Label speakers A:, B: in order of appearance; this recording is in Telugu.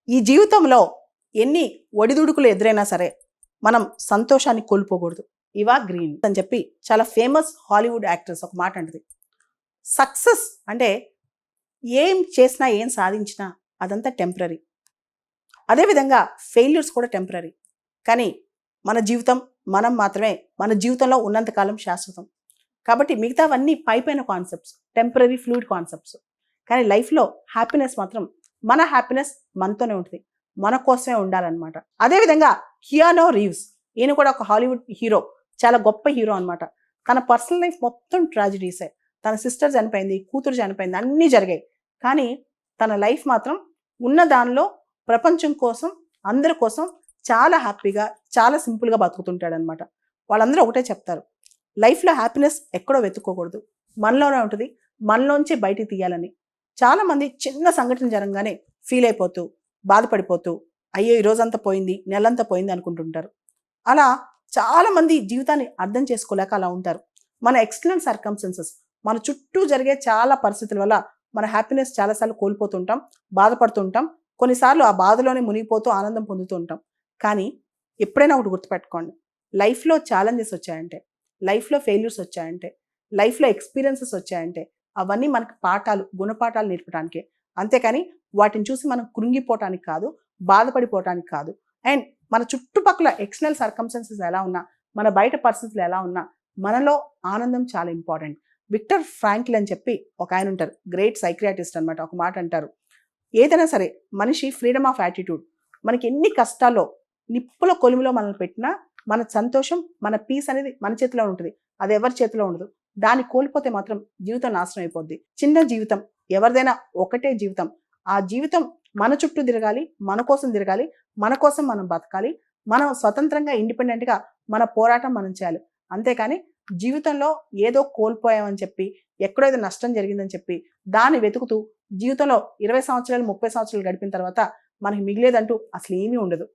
A: ఈ జీవితంలో ఎన్ని ఒడిదుడుకులు ఎదురైనా సరే మనం సంతోషాన్ని కోల్పోకూడదు. ఇవా గ్రీన్ అని చెప్పి చాలా ఫేమస్ హాలీవుడ్ యాక్ట్రెస్ ఒక మాట అంటది. సక్సెస్ అంటే ఏం చేసినా ఏం సాధించినా అదంతా టెంపరరీ. అదేవిధంగా ఫెయిల్యూర్స్ కూడా టెంపరరీ. కానీ మన జీవితం మనం మాత్రమే, మన జీవితంలో ఉన్నంతకాలం శాశ్వతం. కాబట్టి మిగతావన్నీ పైపైన కాన్సెప్ట్స్, టెంపరరీ ఫ్లూయిడ్ కాన్సెప్ట్స్. కానీ లైఫ్లో హ్యాపీనెస్ మాత్రం మన హ్యాపీనెస్ మనతోనే ఉంటుంది, మన కోసమే ఉండాలన్నమాట. అదేవిధంగా కియానో రీవ్స్, ఈయన కూడా ఒక హాలీవుడ్ హీరో, చాలా గొప్ప హీరో అనమాట. తన పర్సనల్ లైఫ్ మొత్తం ట్రాజడీసే. తన సిస్టర్ చనిపోయింది, కూతురు చనిపోయింది, అన్నీ జరిగాయి. కానీ తన లైఫ్ మాత్రం ఉన్న దానిలో ప్రపంచం కోసం, అందరి కోసం చాలా హ్యాపీగా, చాలా సింపుల్గా బతుకుతుంటాడనమాట. వాళ్ళందరూ ఒకటే చెప్తారు, లైఫ్లో హ్యాపీనెస్ ఎక్కడో వెతుక్కోకూడదు, మనలోనే ఉంటుంది, మనలోంచి బయటికి తీయాలని. చాలామంది చిన్న సంఘటన జరగగానే ఫీల్ అయిపోతూ, బాధపడిపోతూ, అయ్యో ఈరోజంతా పోయింది, నెలంతా పోయింది అనుకుంటుంటారు. అలా చాలామంది జీవితాన్ని అర్థం చేసుకోలేక అలా ఉంటారు. మన ఎక్స్టర్నల్ సర్కమ్స్టెన్సెస్, మన చుట్టూ జరిగే చాలా పరిస్థితుల వల్ల మన హ్యాపీనెస్ చాలాసార్లు కోల్పోతుంటాం, బాధపడుతుంటాం. కొన్నిసార్లు ఆ బాధలోనే మునిగిపోతూ ఆనందం పొందుతూ ఉంటాం. కానీ ఎప్పుడైనా ఒకటి గుర్తుపెట్టుకోండి, లైఫ్లో ఛాలెంజెస్ వచ్చాయంటే, లైఫ్లో ఫెయిల్యూర్స్ వచ్చాయంటే, లైఫ్లో ఎక్స్పీరియన్సెస్ వచ్చాయంటే అవన్నీ మనకు పాఠాలు, గుణపాఠాలు నేర్పడానికే. అంతేకాని వాటిని చూసి మనం కృంగిపోవటానికి కాదు, బాధపడిపోవటానికి కాదు. అండ్ మన చుట్టుపక్కల ఎక్స్టర్నల్ సర్కమ్స్టెన్సెస్ ఎలా ఉన్నా, మన బయట పరిస్థితులు ఎలా ఉన్నా, మనలో ఆనందం చాలా ఇంపార్టెంట్. విక్టర్ ఫ్రాంక్ల్ అని చెప్పి ఒక ఆయన ఉంటారు, గ్రేట్ సైక్రియాటిస్ట్ అనమాట. ఒక మాట అంటారు, ఏదైనా సరే మనిషి ఫ్రీడమ్ ఆఫ్ యాటిట్యూడ్. మనకి ఎన్ని కష్టాల్లో, నిప్పుల కొలిమిలో మనల్ని పెట్టినా మన సంతోషం, మన పీస్ అనేది మన చేతిలో ఉంటుంది, అది ఎవరి చేతిలో ఉండదు. దాన్ని కోల్పోతే మాత్రం జీవితం నాశనం అయిపోద్ది. చిన్న జీవితం, ఎవరిదైనా ఒకటే జీవితం. ఆ జీవితం మన చుట్టూ తిరగాలి, మన కోసం తిరగాలి, మన కోసం మనం బతకాలి, మనం స్వతంత్రంగా ఇండిపెండెంట్గా మన పోరాటం మనం చేయాలి. అంతేకాని జీవితంలో ఏదో కోల్పోయామని చెప్పి, ఎక్కడో ఏదో నష్టం జరిగిందని చెప్పి దాన్ని వెతుకుతూ జీవితంలో 20 సంవత్సరాలు 30 సంవత్సరాలు గడిపిన తర్వాత మనకి మిగిలేదంటూ అసలు ఏమీ ఉండదు.